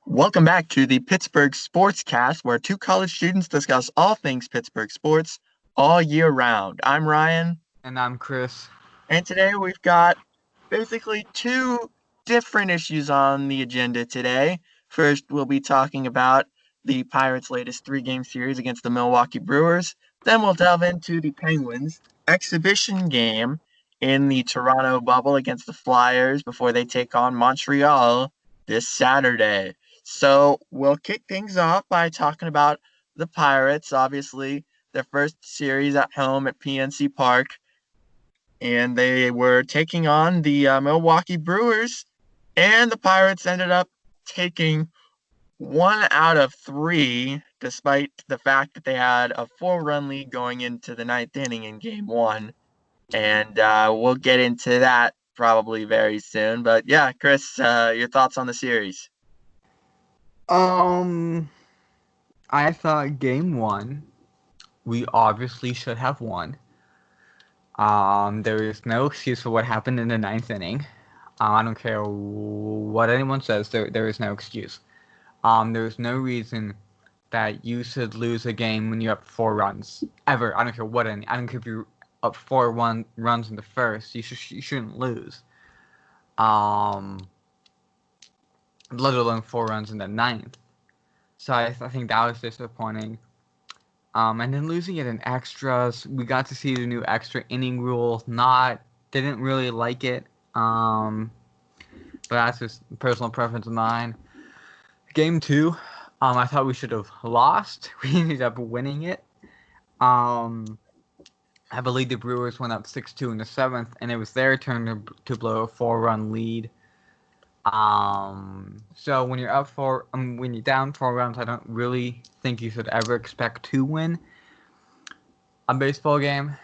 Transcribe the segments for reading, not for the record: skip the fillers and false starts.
Welcome back to the Pittsburgh Sportscast, where two college students discuss all things Pittsburgh sports all year round. I'm Ryan, And I'm Chris. and today we've got basically two different issues on the agenda today. First, we'll be talking about the Pirates' latest three-game series against the Milwaukee Brewers. Then we'll delve into the Penguins' exhibition game in the Toronto bubble against the Flyers before they take on Montreal this Saturday. So we'll kick things off by talking about the Pirates, obviously their first series at home at PNC Park, and they were taking on the Milwaukee Brewers, and the Pirates ended up taking 1 out of 3, despite the fact that they had a 4-run lead going into the ninth inning in Game 1. And we'll get into that probably very soon. But yeah, Chris, your thoughts on the series? Um, I thought game one, we obviously should have won. There is no excuse for what happened in the ninth inning. I don't care what anyone says, there is no excuse. There is no reason that you should lose a game when you have 4 runs. Ever. I don't care what any. I don't care if you're up 4 runs in the first. You shouldn't lose. Let alone 4 runs in the ninth. So I think that was disappointing. And then losing it in extras, we got to see the new extra inning rule. Didn't really like it. But that's just personal preference of mine. Game 2, I thought we should have lost. We ended up winning it. I believe the Brewers went up 6-2 in the 7th, and it was their turn to blow a 4-run lead. So when when you're down 4 runs, I don't really think you should ever expect to win a baseball game.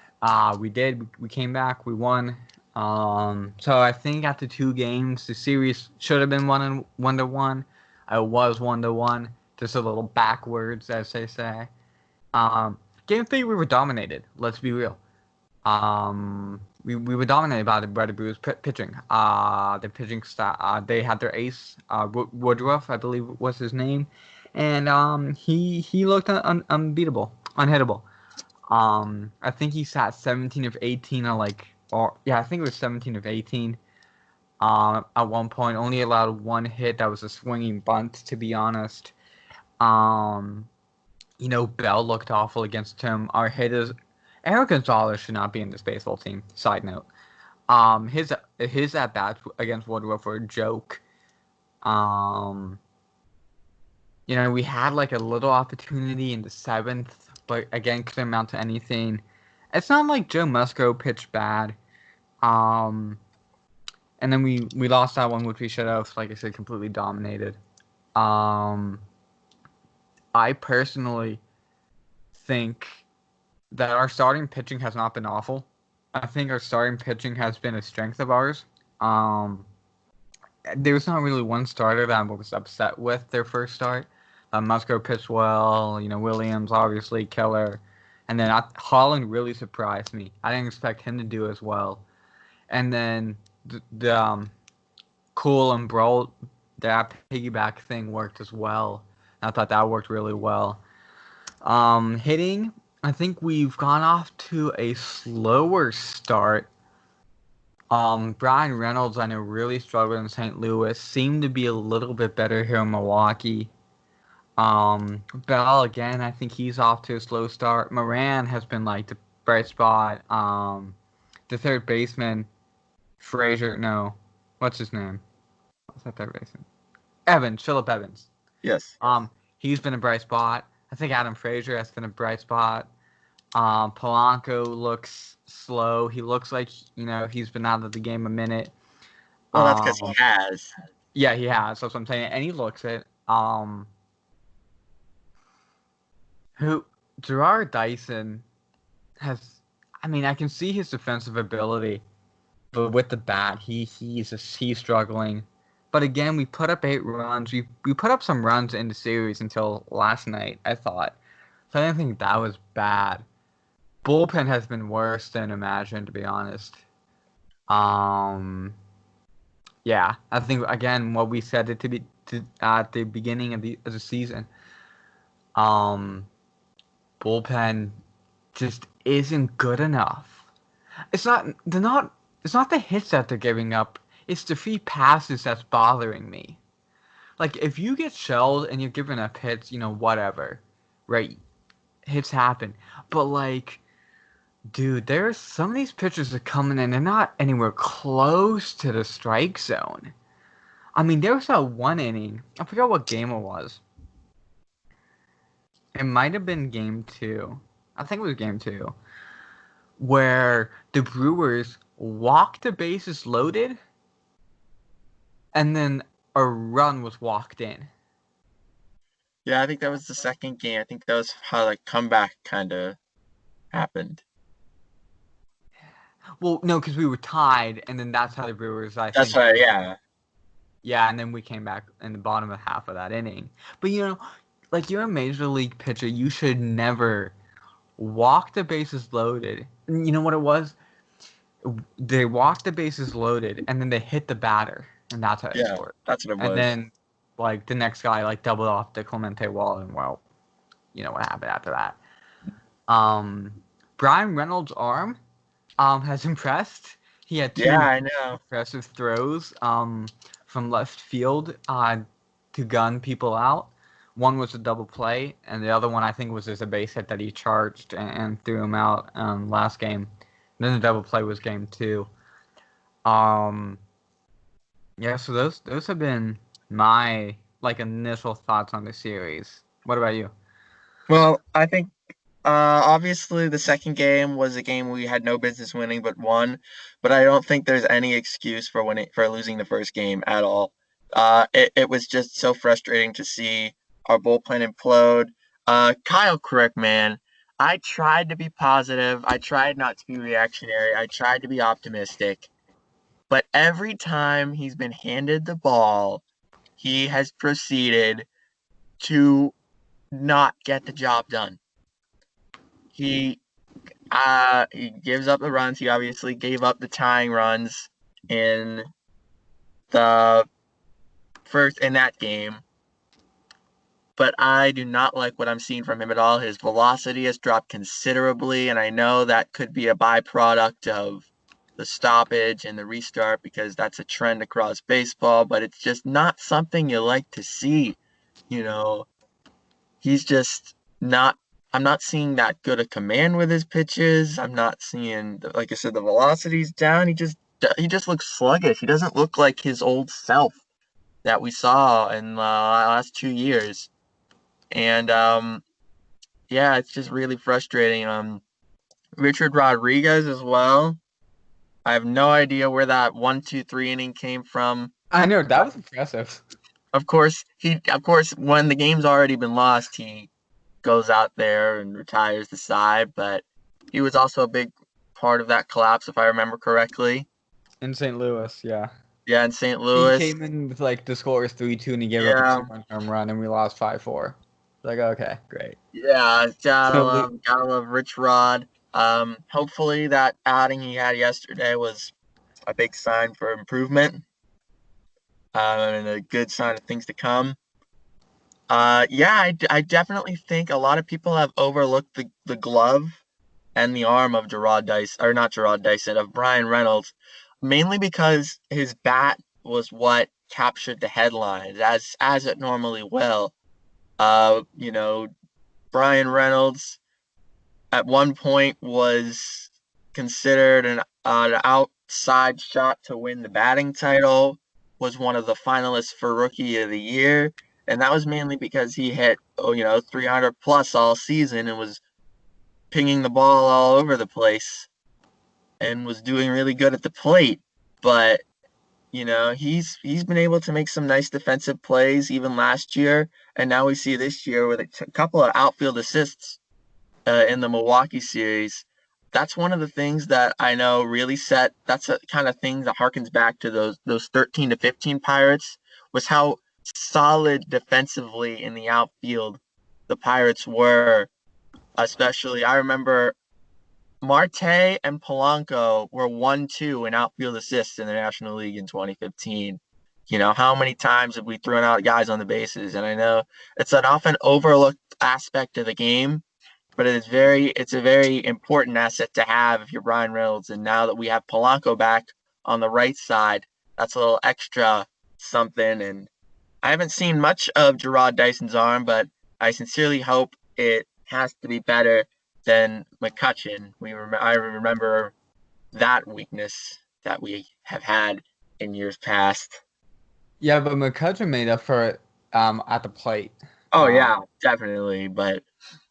We did. We came back. We won. So I think after 2 games, the series should have been 1-1. I was 1-1, just a little backwards, as they say. Game 3, we were dominated. Let's be real. We were dominated by the Brewers pitching. The pitching staff, they had their ace, Woodruff, I believe was his name, and he looked unbeatable, unhittable. I think he sat 17 of 18 I think it was 17 of 18. At one point, only allowed one hit. That was a swinging bunt, to be honest. Bell looked awful against him. Our hitters, Eric Gonzalez should not be in this baseball team. Side note. His at bats against Woodruff were a joke. We had like a little opportunity in the 7th, but again couldn't amount to anything. It's not like Joe Musgrove pitched bad. And then we lost that one, which we should have, like I said, completely dominated. I personally think that our starting pitching has not been awful. I think our starting pitching has been a strength of ours. There's not really one starter that I was upset with their first start. Musgrove pitched well. Williams, obviously, killer. And then Holland really surprised me. I didn't expect him to do as well. And then the Cool and Brault, that piggyback thing worked as well. I thought that worked really well. Hitting, I think we've gone off to a slower start. Brian Reynolds, I know, really struggled in St. Louis. Seemed to be a little bit better here in Milwaukee. Bell, again, I think he's off to a slow start. Moran has been like the bright spot. The third baseman, Frazier, no, what's his name? What's that third baseman? Philip Evans. Yes. He's been a bright spot. I think Adam Frazier has been a bright spot. Polanco looks slow. He looks like, he's been out of the game a minute. Well, that's because he has. Yeah, he has. That's what I'm saying. And he looks it. Gerard Dyson has, I can see his defensive ability, but with the bat, he's struggling. But again, we put up 8 runs. We put up some runs in the series until last night, I thought. So I didn't think that was bad. Bullpen has been worse than imagined, to be honest. Yeah, I think, again, what we said it to at the beginning of the season. Um, Bullpen just isn't good enough. It's not. They're not. It's not the hits that they're giving up. It's the free passes that's bothering me. Like if you get shelled and you're giving up hits, whatever, right? Hits happen, but like, dude, there's some of these pitchers are coming in. They're not anywhere close to the strike zone. I mean, there was that one inning. I forgot what game it was. It might have been game two. I think it was game two, where the Brewers walked the bases loaded, and then a run was walked in. Yeah, I think that was the second game. I think that was how like comeback kind of happened. Well, no, because we were tied, and then that's how the Brewers, I That's think. right. Yeah. Yeah, and then we came back in the bottom of half of that inning. But like you're a major league pitcher, you should never walk the bases loaded. And you know what it was? They walked the bases loaded, and then they hit the batter, and that's how they Yeah. scored. That's what it And was. then, like the next guy, like doubled off the Clemente wall, and well, you know what happened after that. Um, Brian Reynolds' arm, has impressed. He had Yeah, two I know. impressive throws, from left field, to gun people out. One was a double play, and the other one I think was just a base hit that he charged and threw him out, last game. And then the double play was game two. Um, yeah, so those have been my like initial thoughts on the series. What about you? Well, I think obviously the second game was a game we had no business winning but won, but I don't think there's any excuse for losing the first game at all. It was just so frustrating to see our bullpen implode. Kyle Crick, man, I tried to be positive. I tried not to be reactionary. I tried to be optimistic. But every time he's been handed the ball, he has proceeded to not get the job done. He he gives up the runs. He obviously gave up the tying runs in the first in that game. But I do not like what I'm seeing from him at all. His velocity has dropped considerably, and I know that could be a byproduct of the stoppage and the restart because that's a trend across baseball, but it's just not something you like to see. You know, he's just not. I'm not seeing that good a command with his pitches. I'm not seeing, like I said, the velocity's down. He just looks sluggish. He doesn't look like his old self that we saw in the last 2 years. And yeah, it's just really frustrating. Richard Rodriguez as well. I have no idea where that 1, 2, 3 inning came from. I know that was impressive. Of course, when the game's already been lost, he goes out there and retires the side. But he was also a big part of that collapse, if I remember correctly. In St. Louis, yeah. Yeah, in St. He Louis. came in with like the score was 3-2, and he gave up a Yeah, 2-run home run, and we lost 5-4. Like, okay, great. yeah, gotta So love, gotta love Rich Rod. Hopefully that outing he had yesterday was a big sign for improvement, and a good sign of things to come. Yeah, I definitely think a lot of people have overlooked the glove and the arm of Gerard Dyson, or not Gerard Dyson, of Brian Reynolds, mainly because his bat was what captured the headlines, as it normally will. You know, Brian Reynolds at one point was considered an outside shot to win the batting title, was one of the finalists for Rookie of the Year, and that was mainly because he hit 300 plus all season and was pinging the ball all over the place and was doing really good at the plate. But he's been able to make some nice defensive plays even last year, and now we see this year with a couple of outfield assists in the Milwaukee series. That's one of the things that I know really set. That's a kind of thing that harkens back to those 13 to 15 Pirates, was how solid defensively in the outfield the Pirates were. Especially, I remember Marte and Polanco were 1-2 in outfield assists in the National League in 2015. How many times have we thrown out guys on the bases? And I know it's an often overlooked aspect of the game, but it's a very important asset to have if you're Brian Reynolds. And now that we have Polanco back on the right side, that's a little extra something. And I haven't seen much of Gerard Dyson's arm, but I sincerely hope it has to be better than McCutcheon. I remember that weakness that we have had in years past. Yeah, but McCutcheon made up for it at the plate. Oh Uh, yeah, definitely. But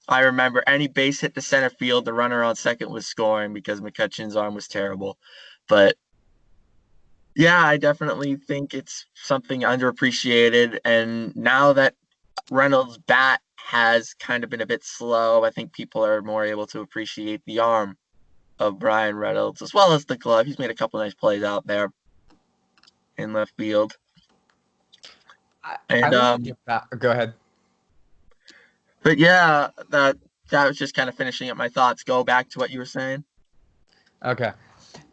I remember any base hit to center field, the runner on second was scoring because McCutcheon's arm was terrible. But yeah, I definitely think it's something underappreciated. And now that Reynolds' bat has kind of been a bit slow, I think people are more able to appreciate the arm of Brian Reynolds as well as the glove. He's made a couple nice plays out there in left field. I And want to get back. Go ahead. but yeah, that was just kind of finishing up my thoughts. Go back to what you were saying. Okay.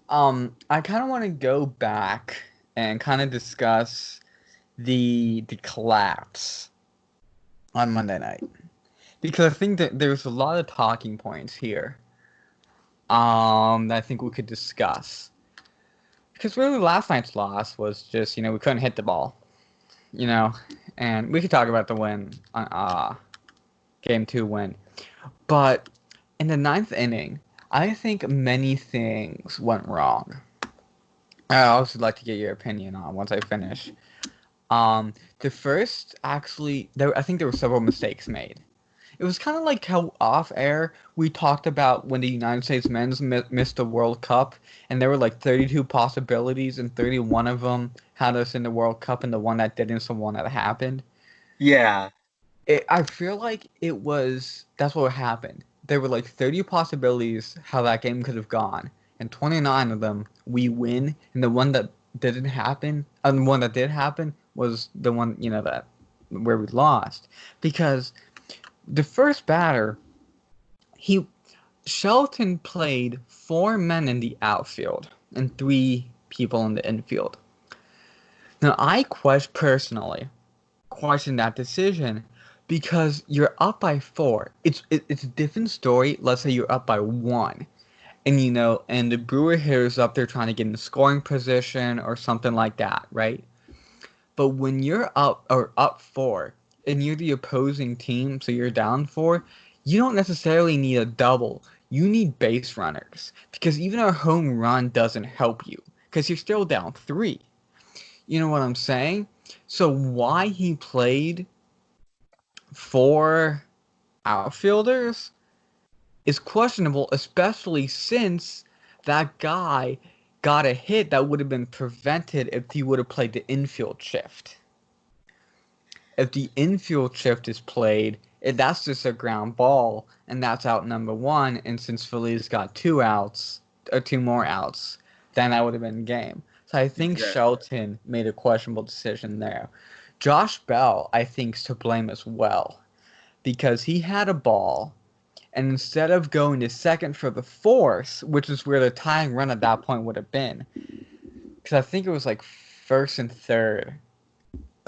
I kind of want to go back and kind of discuss the collapse on Monday night because I think that there's a lot of talking points here. That I think we could discuss because really last night's loss was just we couldn't hit the ball, and we could talk about the win on game 2 win, but in the ninth inning, I think many things went wrong. I also like to get your opinion on once I finish. The first actually, I think there were several mistakes made. It was kind of like how off air we talked about when the United States men's missed the World Cup, and there were like 32 possibilities, and 31 of them had us in the World Cup, and the one that didn't is the one that happened. Yeah. I feel like that's what happened. There were like 30 possibilities how that game could have gone, and 29 of them we win, and the one that didn't happen, and the one that did happen was the one, that where we lost. Because the first batter, Shelton played 4 men in the outfield and 3 people in the infield. Now, personally question that decision because you're up by 4. It's a different story. Let's say you're up by 1, and and the Brewer hitter's up there trying to get in the scoring position or something like that, right? But when you're up 4 and you're the opposing team, so you're down 4, you don't necessarily need a double. You need base runners because even a home run doesn't help you because you're still down 3. You know what I'm saying? So why he played 4 outfielders is questionable, especially since that guy got a hit that would have been prevented if he would have played the infield shift. If the infield shift is played, that's just a ground ball, and that's out number 1. And since Feliz got 2 outs, or 2 more outs, then that would have been game. So I think Exactly. Shelton made a questionable decision there. Josh Bell, I think, is to blame as well because he had a ball, and instead of going to second for the force, which is where the tying run at that point would have been, because I think it was like first and third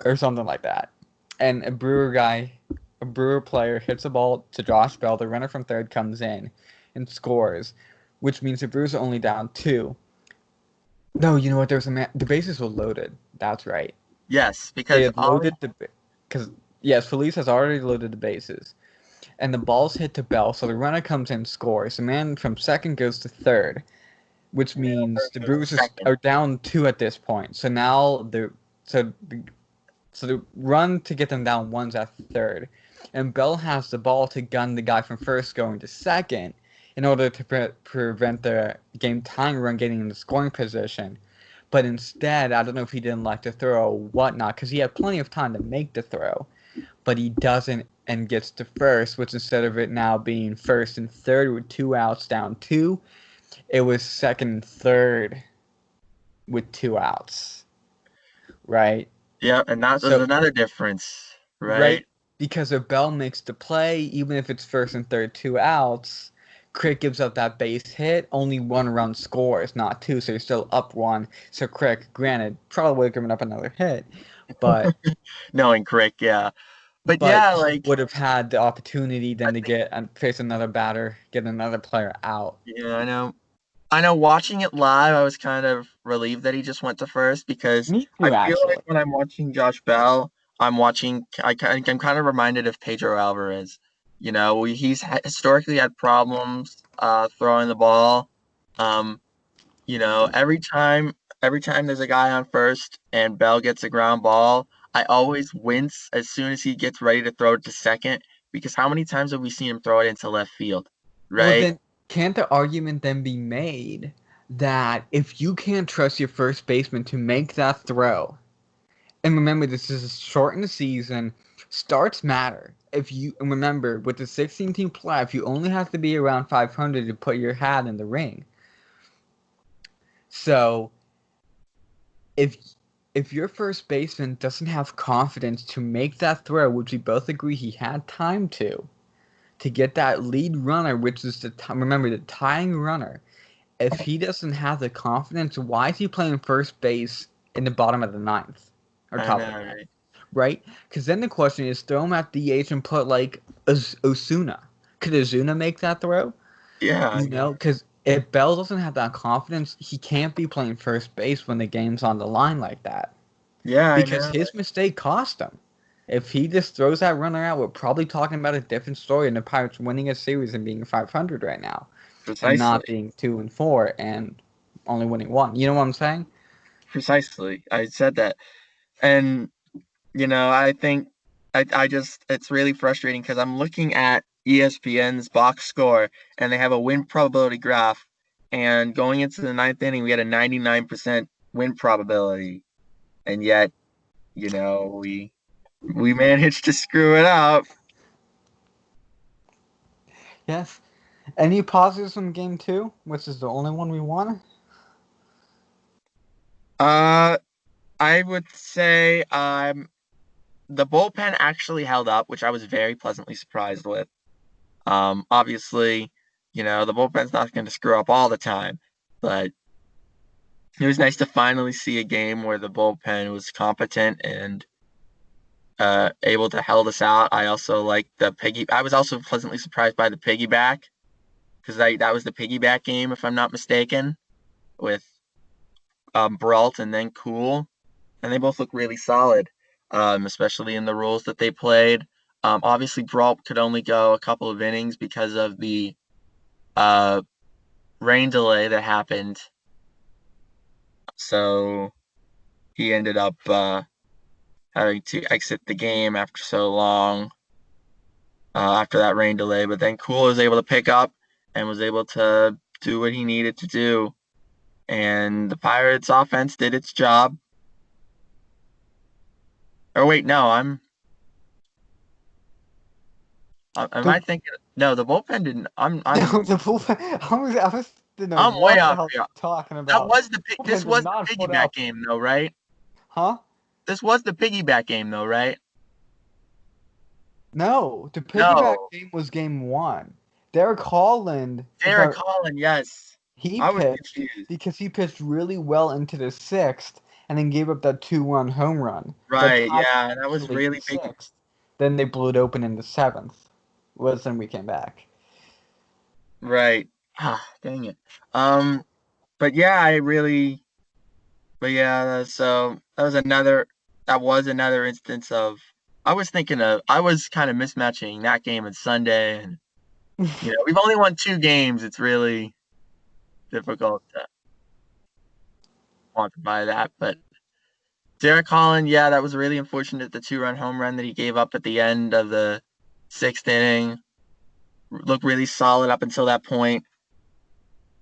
or something like that, and a Brewer player hits a ball to Josh Bell, the runner from third comes in and scores, which means the Brewers are only down 2. No, you know what? There was the bases were loaded. That's right. Yes, They because had loaded because yes, Feliz has already loaded the bases, and the ball's hit to Bell, so the runner comes in, scores. The man from second goes to third, which means the Brewers second. are down 2 at this point. So now so the, so the run to get them down 1's at third, and Bell has the ball to gun the guy from first going to second in order to prevent the game tying run getting in the scoring position. But instead, I don't know if he didn't like to throw or whatnot, because he had plenty of time to make the throw, but he doesn't and gets to first, which instead of it now being first and third with 2 outs down 2, it was second and third with 2 outs, right? Yeah, and that was So, another difference, right? right, because if Bell makes the play, even if it's first and third 2 outs, Crick gives up that base hit, only 1 run scores, not 2, so you're still up 1. So Crick, granted, probably would have given up another hit, but Knowing Crick, yeah. But but yeah, he like would have had the opportunity I then to think get and face another batter, get another player out. yeah, I know. I know watching it live, I was kind of relieved that he just went to first because Me I too, feel like actually. when I'm watching Josh Bell, I'm kind of reminded of Pedro Alvarez. Historically had problems throwing the ball. Um, every time there's a guy on first and Bell gets a ground ball, I always wince as soon as he gets ready to throw it to second because how many times have we seen him throw it into left field, Well, right? then, can't the argument then be made that if you can't trust your first baseman to make that throw, and remember, this is a shortened season, starts matter. If you and remember, with the 16-team playoff, you only have to be around 500 to put your hat in the ring. So, if if your first baseman doesn't have confidence to make that throw, which we both agree he had time to get that lead runner, which is remember the tying runner. If he doesn't have the confidence, why is he playing first base in the bottom of the ninth or I top of know, the ninth, right? right? Because then the question is, throw him at DH and put like Osuna. Could Osuna make that throw? Yeah, Because if Bell doesn't have that confidence, he can't be playing first base when the game's on the line like that. yeah, I Because know. his mistake cost him. If he just throws that runner out, we're probably talking about a different story and the Pirates winning a series and being 500 right now, and not Precisely. being 2-4 and only winning one. You know what I'm saying? Precisely. I said that. And, I think it's really frustrating because I'm looking at ESPN's box score and they have a win probability graph. And going into the ninth inning, we had a 99% win probability. And yet, we managed to screw it up. Yes. Any positives from game two, which is the only one we won? Uh, I would say the bullpen actually held up, which I was very pleasantly surprised with. Obviously, the bullpen's not going to screw up all the time, but it was nice to finally see a game where the bullpen was competent and able to held us out. I also like the piggy. I was also pleasantly surprised by the piggyback because that was the piggyback game, if I'm not mistaken, with Brault and then Cool, and they both look really solid, especially in the roles that they played. Obviously, Brault could only go a couple of innings because of the uh, rain delay that happened. So he ended up having to exit the game after so long, after that rain delay. But then Cool was able to pick up and was able to do what he needed to do. And the Pirates offense did its job. Or wait, no, am The I thinking? No, the bullpen didn't. no, the bullpen. I was didn't know I'm way what the off hell here. you're talking about. This Bullpen did was the not put piggyback out, game though, right? huh? This was the piggyback game though, right? No, the piggyback No, game was game one. Derek Holland, if Derek Holland, yes. he I was pitched confused. because he pitched really well into the sixth and then gave up that 2-run home run that Right, tied yeah, that was eventually in the really big. sixth. Then they blew it open in the seventh. Was then we came back. Right. Ah, dang it. Um, but yeah, but yeah, so that was another instance of, I was kind of mismatching that game and Sunday, and we've only won 2 games. It's really difficult to quantify that, but Derek Holland, yeah, that was really unfortunate. The 2-run home run that he gave up at the end of the sixth inning looked really solid up until that point.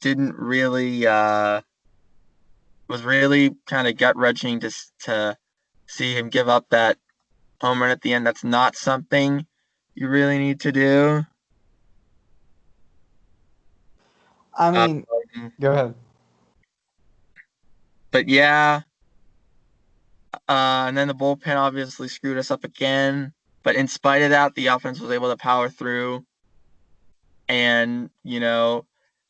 Didn't really Was really kind of gut wrenching to see him give up that home run at the end. That's not something you really need to do. I mean, Um, go ahead. but yeah, and then the bullpen obviously screwed us up again. But in spite of that, the offense was able to power through. And,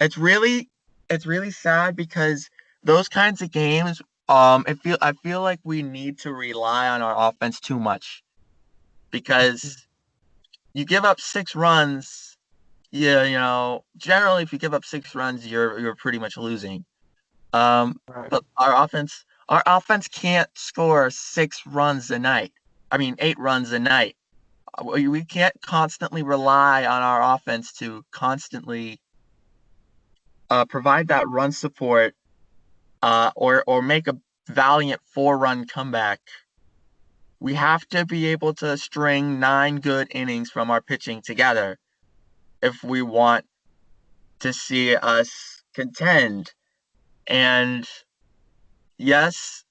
it's really it's really sad because those kinds of games, I feel like we need to rely on our offense too much because you give up 6 runs, yeah, generally if you give up 6 runs, you're pretty much losing. Right. But our offense can't score 6 runs a night. I mean, 8 runs a night. We can't constantly rely on our offense to constantly provide that run support, or make a valiant 4-run comeback. We have to be able to string 9 good innings from our pitching together if we want to see us contend. And yes,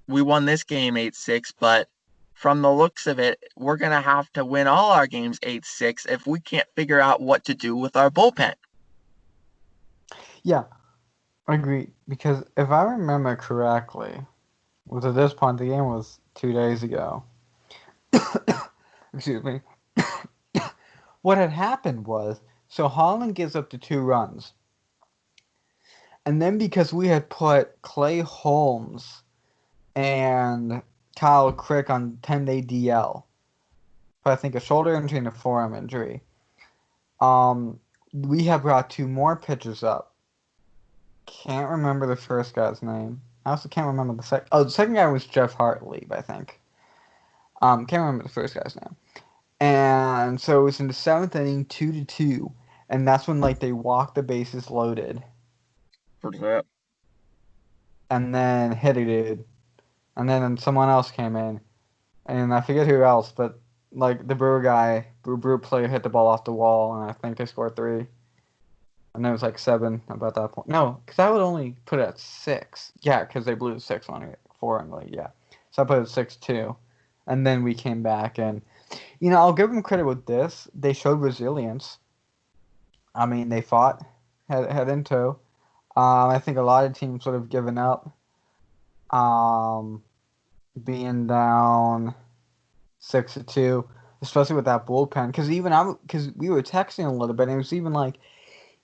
we won this game 8-6, but from the looks of it, we're going to have to win all our games 8-6 if we can't figure out what to do with our bullpen. Yeah, agreed. Because if I remember correctly, was at this point the game was 2 days ago. Excuse me. What had happened was, so Holland gives up the 2 runs, and then because we had put Clay Holmes and Kyle Crick on 10-day DL, for I think a shoulder injury and a forearm injury, we have brought 2 more pitchers up. Can't remember the first guy's name. I also can't remember the second. Oh, the second guy was Jeff Hartley, I think. Can't remember the first guy's name. And so it was in the 7th inning, 2-2, and that's when like they walked the bases loaded, and then hit a dude, and then someone else came in, and I forget who else, but like the Brewer player hit the ball off the wall, and I think they scored 3. And then it was like 7 about that point. No, because I would only put it at 6. Yeah, because they blew 6-4 in the lead. Yeah, so I put it at 6-2, and then we came back, and I'll give them credit with this. They showed resilience. I mean, they fought head in toe. I think a lot of teams would have given up, um, being down 6-2, especially with that bullpen. Because we were texting a little bit, and it was even like,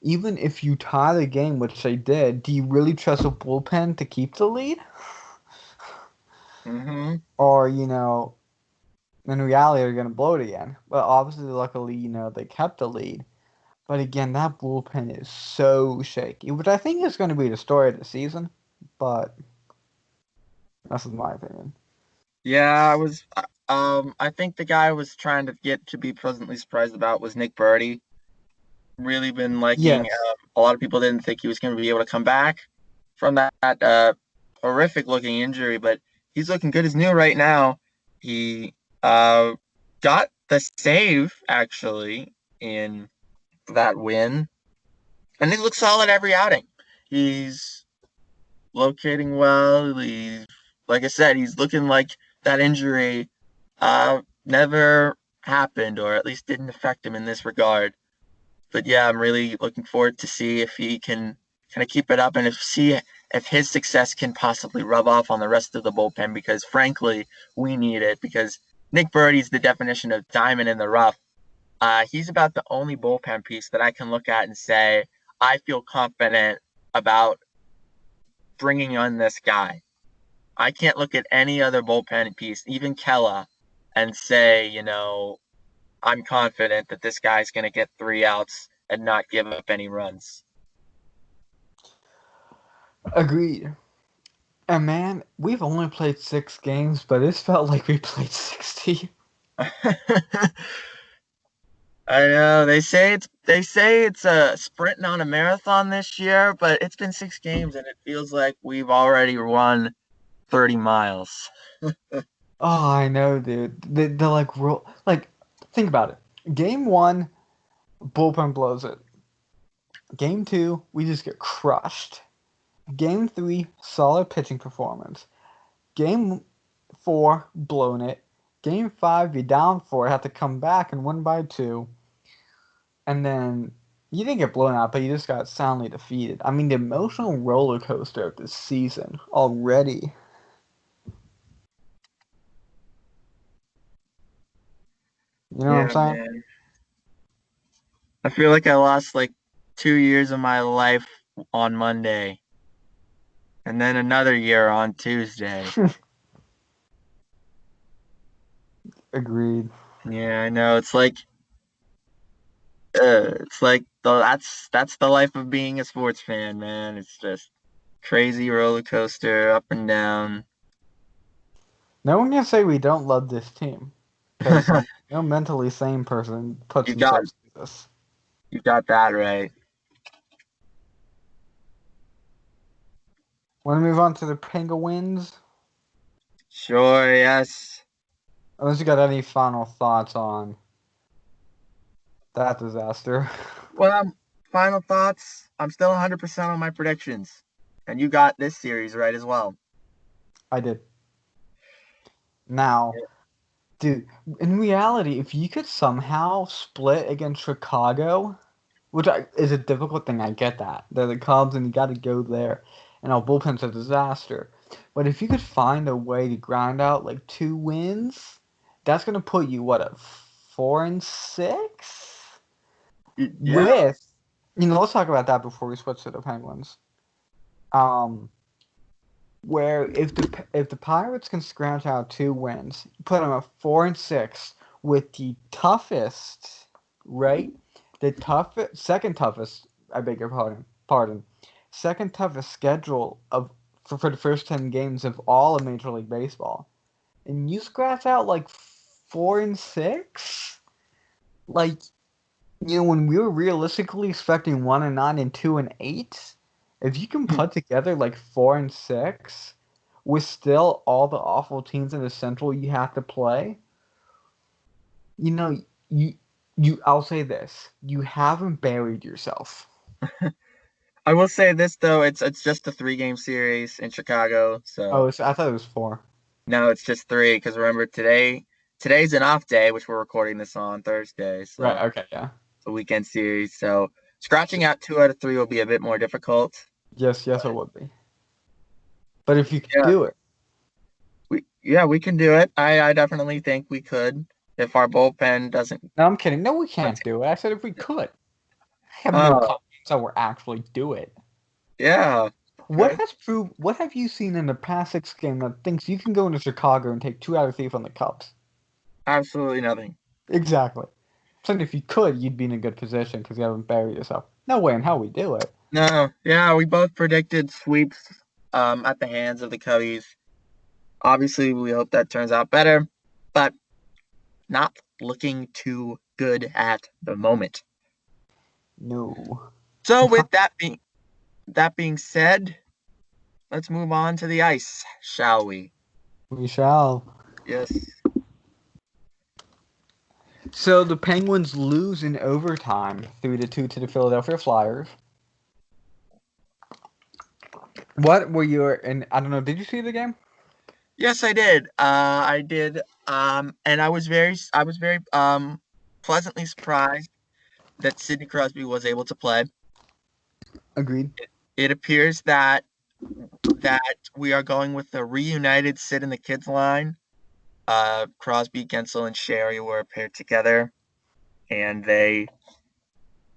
even if you tie the game, which they did, do you really trust a bullpen to keep the lead? Mm-hmm. Or, in reality, they're going to blow it again. But obviously, luckily, they kept the lead. But again, that bullpen is so shaky, which I think is going to be the story of the season. But that's my opinion. Yeah, I think the guy I was trying to get to be pleasantly surprised about was Nick Burdi. Really been liking. Yes, A lot of people didn't think he was going to be able to come back from that horrific looking injury, but he's looking good as new right now. He uh, got the save actually in that win, and he looks solid every outing. He's locating well. Like I said, he's looking like that injury never happened, or at least didn't affect him in this regard. But yeah, I'm really looking forward to see if he can kind of keep it up, and if his success can possibly rub off on the rest of the bullpen, because frankly, we need it, because Nick Burdi's the definition of diamond in the rough. He's about the only bullpen piece that I can look at and say, I feel confident about bringing on this guy. I can't look at any other bullpen piece, even Kella, and say, I'm confident that this guy's going to get 3 outs and not give up any runs. agreed. And man, we've only played 6 games, but it's felt like we played 60. I know they say it's a sprint, not a marathon this year, but it's been 6 games and it feels like we've already run 30 miles. Oh, I know, dude. They're like, think about it. Game 1, bullpen blows it. Game 2, we just get crushed. Game 3, solid pitching performance. Game 4, blown it. Game 5, you're down 4, have to come back and win by 2. And then you didn't get blown out, but you just got soundly defeated. I mean, the emotional roller coaster of this season already. You know what I'm Yeah, saying? man. I feel like I lost like 2 years of my life on Monday, and then another year on Tuesday. Agreed. Yeah, I know. It's like that's the life of being a sports fan, man. It's just crazy roller coaster up and down. No one can say we don't love this team because no mentally sane person puts You got themselves through this. you got that right. Want to move on to the Penguins? Sure, yes. Unless you got any final thoughts on that disaster. Well, final thoughts. I'm still 100% on my predictions, and you got this series right as well. I did. Now, dude, in reality, if you could somehow split against Chicago, is a difficult thing, I get that. They're the Cubs and you got to go there, and our bullpen's a disaster. But if you could find a way to grind out like 2 wins, that's gonna put you what, at 4-6? Yeah. With, let's talk about that before we switch to the Penguins. Um, where if the Pirates can scrounge out 2 wins, put them at 4-6 with the toughest, right? The toughest, second toughest. I beg your pardon. Second toughest schedule for the first 10 games of all of Major League Baseball, and you scratch out like 4-6, like when we were realistically expecting 1-9 and 2-8, if you can put together like 4-6 with still all the awful teams in the Central you have to play, you know, you I'll say this: you haven't buried yourself. I will say this though, it's just a 3 game series in Chicago, so Oh, I thought it was four. no, it's just three. Because remember today's an off day, which we're recording this on Thursday, Right. so Okay. Yeah. it's a weekend series. So scratching out 2 out of 3 will be a bit more difficult. Yes. Yes, it would be. But if you could Yeah, do it, we can do it. I definitely think we could if our bullpen doesn't. no, I'm kidding. No, we can't do it. I said if we could. I have no Oh confidence that we're actually do it. yeah, okay. What have you seen in the past 6 games that thinks you can go into Chicago and take 2 out of 3 from the Cubs? Absolutely nothing. Exactly. So if you could, you'd be in a good position because you haven't buried yourself. No way in hell we do it. No, yeah, we both predicted sweeps at the hands of the Cubbies. Obviously, we hope that turns out better, but not looking too good at the moment. No. So, with that being said, let's move on to the ice, shall we? We shall. Yes. So the Penguins lose in overtime 3-2 to the Philadelphia Flyers. What were your and I don't know, did you see the game? Yes, I did. I did. And I was very pleasantly surprised that Sidney Crosby was able to play. Agreed. It appears that we are going with a reunited Sid and the Kids line. Crosby, Gensel, and Sherry were paired together, and they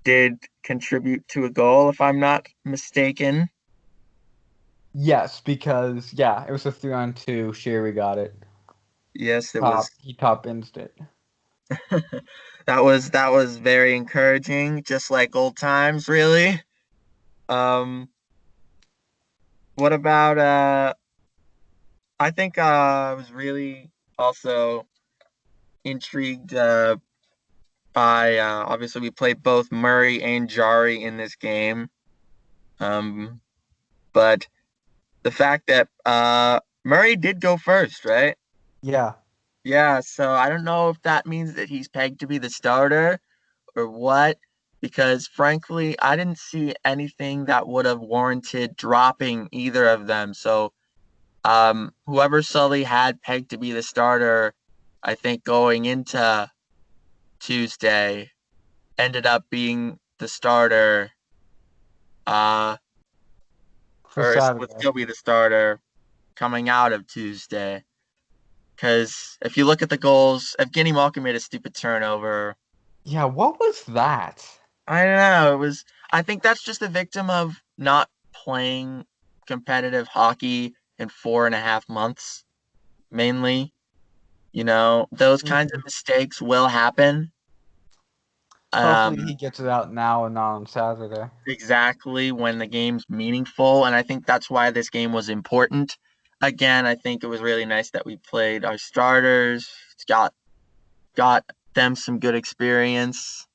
did contribute to a goal, if I'm not mistaken. Yes, because it was a 3-on-2. Sherry got it. Yes, it was. He top insed it. that was very encouraging, just like old times, really. Um, what about I think I was really also intrigued by obviously we played both Murray and Jari in this game. Um, but the fact that Murray did go first, right? Yeah. Yeah, so I don't know if that means that he's pegged to be the starter or what, because frankly, I didn't see anything that would have warranted dropping either of them. So, whoever Sully had pegged to be the starter, I think going into Tuesday ended up being the starter, uh, For or would Saturday. still be the starter coming out of Tuesday. Because if you look at the goals, Evgeny Malkin made a stupid turnover. Yeah, what was that? I don't know. I think that's just a victim of not playing competitive hockey in 4.5 months, mainly. Those kinds of Mhm. mistakes will happen. Hopefully he Um, gets it out now and not on Saturday. exactly when the game's meaningful, and I think that's why this game was important. Again, I think it was really nice that we played our starters, got them some good experience.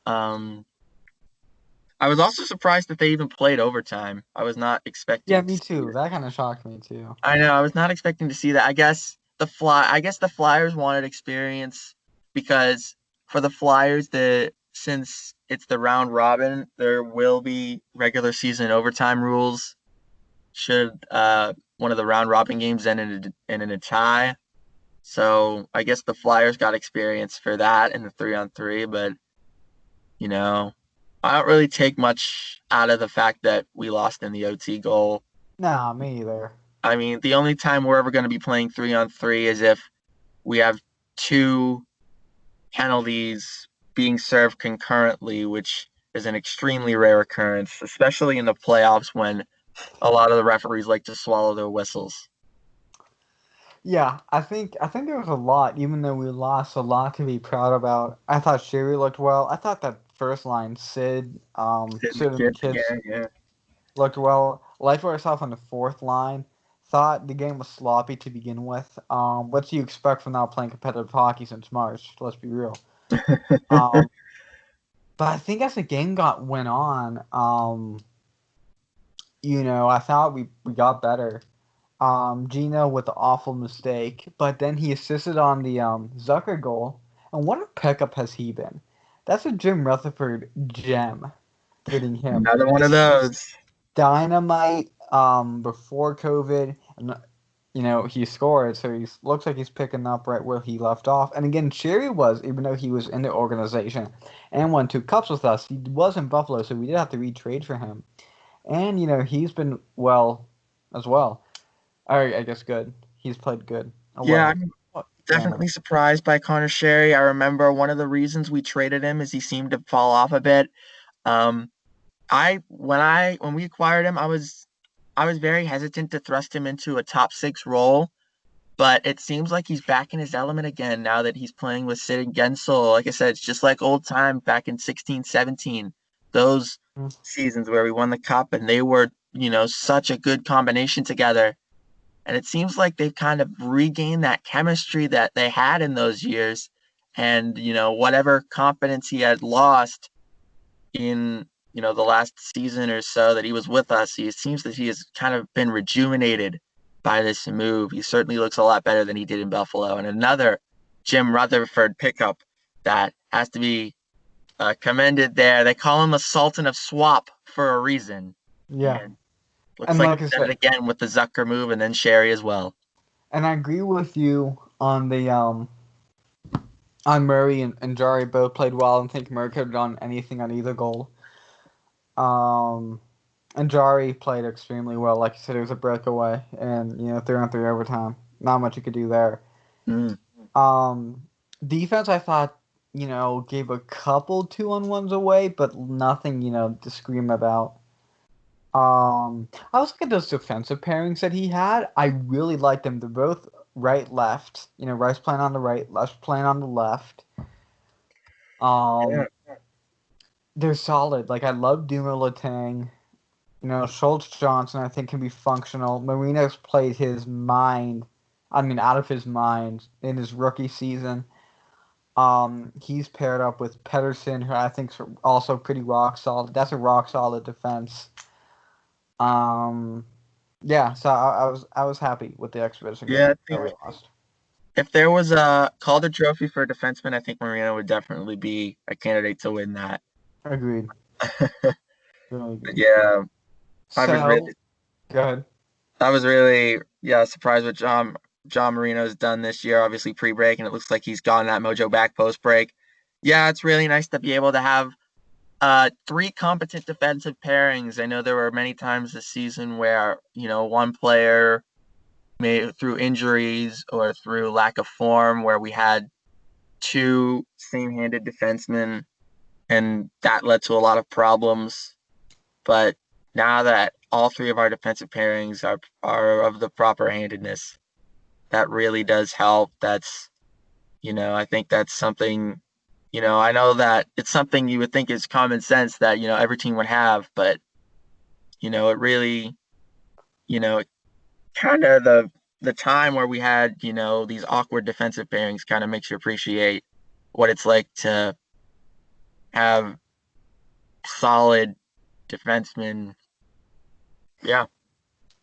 Um, I was also surprised that they even played overtime. I was not Yeah, expecting to me see too. it. That kind of shocked me too. I know, I was not expecting to see that. I guess the Flyers wanted experience because for the Flyers, the since it's the round robin, there will be regular season overtime rules should one of the round robin games end in a tie. So I guess the Flyers got experience for that in the 3-on-3, but you know, I don't really take much out of the fact that we lost in the OT goal. Nah, me either. I mean, the only time we're ever going to be playing 3-on-3 is if we have two penalties being served concurrently, which is an extremely rare occurrence, especially in the playoffs when a lot of the referees like to swallow their whistles. Yeah, I think there was a lot, even though we lost, a lot to be proud about. I thought Sherry looked well. I thought that first line, Sid Sid and the McKiss kids again, yeah. looked well. Liked myself on the fourth line. Thought the game was sloppy to begin with. What do you expect from not playing competitive hockey since March? Let's be real. Um, but I think as the game went on, I thought we got better. Gino with the awful mistake, but then he assisted on the Zucker goal. And what a pickup has he been? That's a Jim Rutherford gem, getting him. Another one of He was those. dynamite before COVID, and he scored, so he looks like he's picking up right where he left off. And again, Cherry was, even though he was in the organization and won 2 cups with us, he was in Buffalo, so we did have to retrade for him. And he's been well as well. I guess good. He's played good. Oh Yeah, well. I'm What? definitely surprised by Connor Sherry. I remember one of the reasons we traded him is he seemed to fall off a bit. Um, when we acquired him, I was very hesitant to thrust him into a top six role, but it seems like he's back in his element again now that he's playing with Sid and Gensel. Like I said, it's just like old time back in 16, 17. Those seasons where we won the cup and they were, such a good combination together. And it seems like they've kind of regained that chemistry that they had in those years. And, whatever confidence he had lost in the last season or so that he was with us, he seems that he has kind of been rejuvenated by this move. He certainly looks a lot better than he did in Buffalo. And another Jim Rutherford pickup that has to be commended there. They call him the Sultan of Swap for a reason. Yeah, And looks and like like I he's done it said, again with the Zucker move and then Sherry as well. and I agree with you on the on Murray and Jari both played well. I don't think Murray could have done anything on either goal. Um, and Jari played extremely well. Like you said, it was a breakaway, and 3-on-3 overtime. Not much you could do there. Mm. Um, Defense, I thought, gave a couple 2-on-1s away, but nothing, to scream about. I was looking at those defensive pairings that he had. I really liked them. They're both right, left. Rice playing on the right, left playing on the left. Yeah. Um, they're solid. Like I love Dumo Latang. Schultz Johnson I think can be functional. Marino's played his mind. I mean, out of his mind in his rookie season. He's paired up with Pedersen, who I think's also pretty rock solid. That's a rock solid defense. Um, yeah, so I was happy with the exhibition Yeah, game I that think we lost. if there was a Calder Trophy for a defenseman, I think Marino would definitely be a candidate to win that. Agreed. Really agreed. Yeah, I was really, So go ahead. yeah, surprised what John Marino's done this year. Obviously pre-break, and it looks like he's gotten that mojo back post-break. Yeah, it's really nice to be able to have three competent defensive pairings. I know there were many times this season where one player may through injuries or through lack of form where we had two same-handed defensemen and that led to a lot of problems. But now that all three of our defensive pairings are of the proper handedness, that really does help. I think that's something, I know that it's something you would think is common sense that, every team would have, but, it really, you know, kind of the time where we had, these awkward defensive pairings kind of makes you appreciate what it's like to have solid defensemen. Yeah.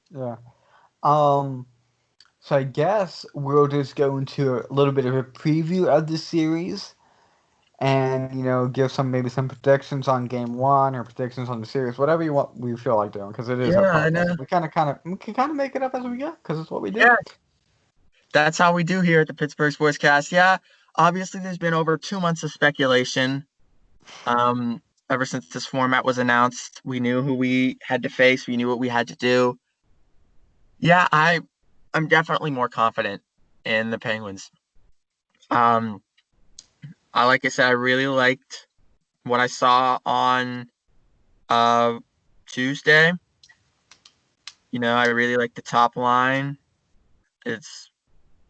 Yeah. Um. So I guess we'll just go into a little bit of a preview of the series, and give maybe some predictions on game one or predictions on the series, whatever you want. We feel like doing because it is our Yeah, I podcast. know. We can kind of make it up as we go because it's what we do. Yeah, that's how we do here at the Pittsburgh Sportscast. Yeah, obviously there's been over 2 months of speculation. Um, Ever since this format was announced, we knew who we had to face. We knew what we had to do. Yeah, I'm definitely more confident in the Penguins. Um, like I said, I really liked what I saw on uh Tuesday. I really like the top line. It's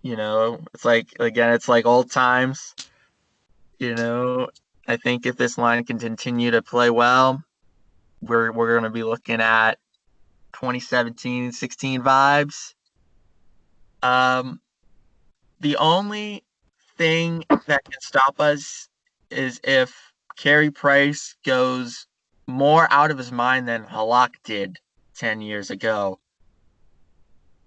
it's like again, it's like old times. You know, I think if this line can continue to play well, we're going to be looking at 2017-16 vibes. Um, the only thing that can stop us is if Carey Price goes more out of his mind than Halak did 10 years ago.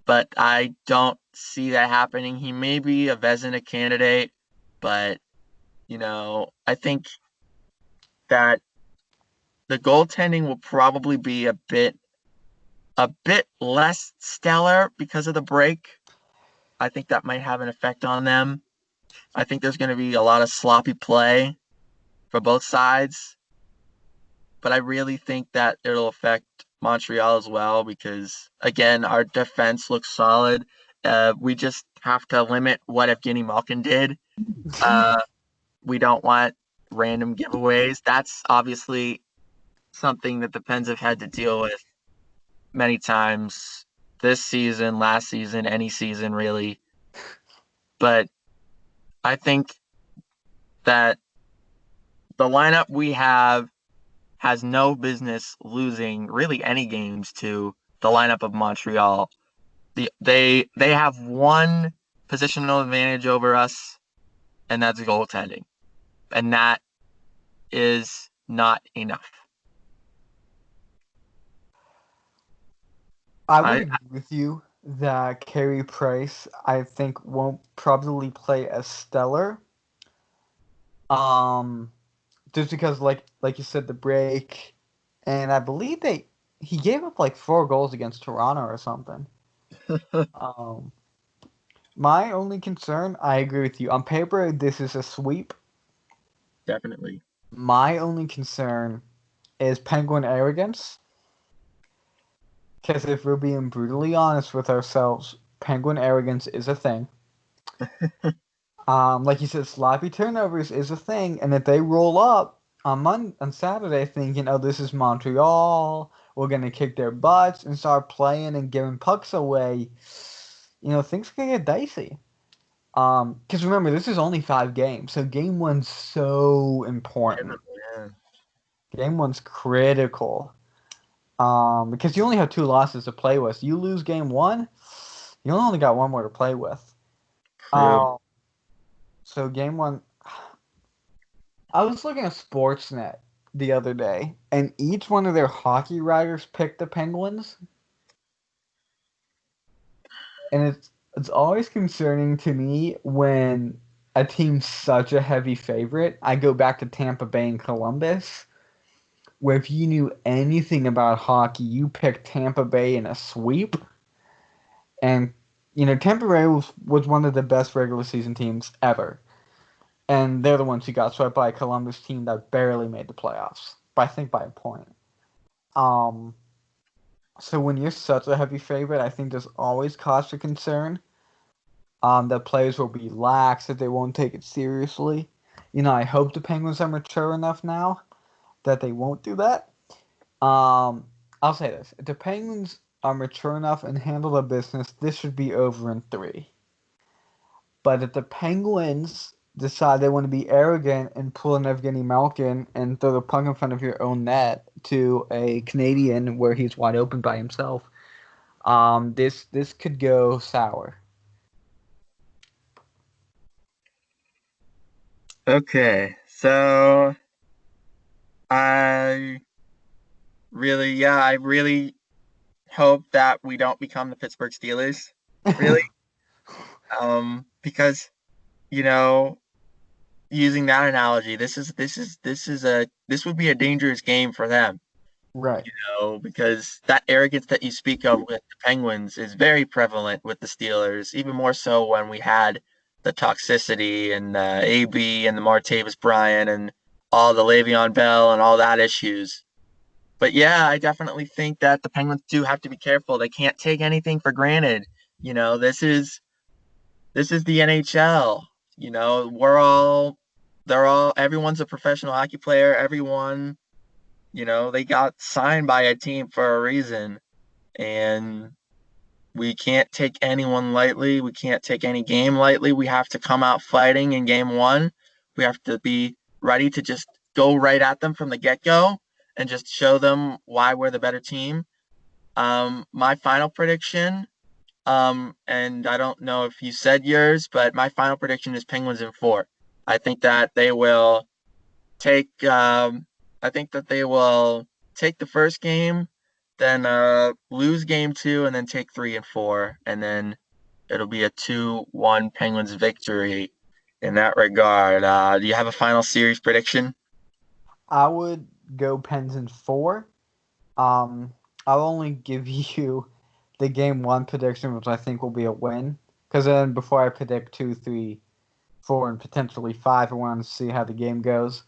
But I don't see that happening. He may be a Vezina candidate, but I think that the goaltending will probably be a bit less stellar because of the break. I think that might have an effect on them. I think there's going to be a lot of sloppy play for both sides, but I really think that it'll affect Montreal as well because again, our defense looks solid. We just have to limit what Evgeny Malkin did. Uh, we don't want random giveaways. That's obviously something that the Pens have had to deal with many times this season, last season, any season really. But I think that the lineup we have has no business losing really any games to the lineup of Montreal. They have one positional advantage over us, and that's goaltending. And that is not enough. I would I agree with you that Carey Price, I think, won't probably play as stellar. Um, just because, like you said, the break, and I believe he gave up like 4 goals against Toronto or something. Um, my only concern, I agree with you. On paper, this is a sweep. definitely. My only concern is Penguin arrogance. Because if we're being brutally honest with ourselves, Penguin arrogance is a thing. Like you said, sloppy turnovers is a thing, and if they roll up on Saturday thinking, "Oh, this is Montreal, we're gonna kick their butts," and start playing and giving pucks away, things can get dicey. Because remember, this is only 5 games, so game one's so important. Yeah. Game one's critical. Because you only have 2 losses to play with. You lose game one, you only got one more to play with. True. So game one, I was looking at Sportsnet the other day, and each one of their hockey writers picked the Penguins, and it's always concerning to me when a team's such a heavy favorite. I go back to Tampa Bay and Columbus, where if you knew anything about hockey, you picked Tampa Bay in a sweep, and Tampa Bay was one of the best regular season teams ever. And they're the ones who got swept by a Columbus team that barely made the playoffs. But I think by a point. Um, so when you're such a heavy favorite, I think there's always cause for concern. That players will be lax, that they won't take it seriously. I hope the Penguins are mature enough now that they won't do that. I'll say this: if the Penguins are mature enough and handle the business, this should be over in 3. But if the Penguins decide they want to be arrogant and pull an Evgeny Malkin and throw the puck in front of your own net to a Canadian where he's wide open by himself, this could go sour. Okay, so I I really hope that we don't become the Pittsburgh Steelers. Really, because you know, using that analogy, this would be a dangerous game for them. Right. Because that arrogance that you speak of with the Penguins is very prevalent with the Steelers, even more so when we had the toxicity and AB and the Martavis Bryant and all the Le'Veon Bell and all that issues. But yeah, I definitely think that the Penguins do have to be careful. They can't take anything for granted. This is the NHL. Everyone's a professional hockey player. Everyone, they got signed by a team for a reason. And we can't take anyone lightly. We can't take any game lightly. We have to come out fighting in game one. We have to be ready to just go right at them from the get go and just show them why we're the better team. My final prediction, and I don't know if you said yours, but my final prediction is Penguins in 4. I think that they will take. I think that they will take the first game, then lose game 2, and then take 3 and 4, and then it'll be a 2-1 Penguins victory. In that regard, do you have a final series prediction? I would go Pens in 4. Um, I'll only give you the game 1 prediction, which I think will be a win. Because then before I predict 2, 3, 4, and potentially 5, I want to see how the game goes.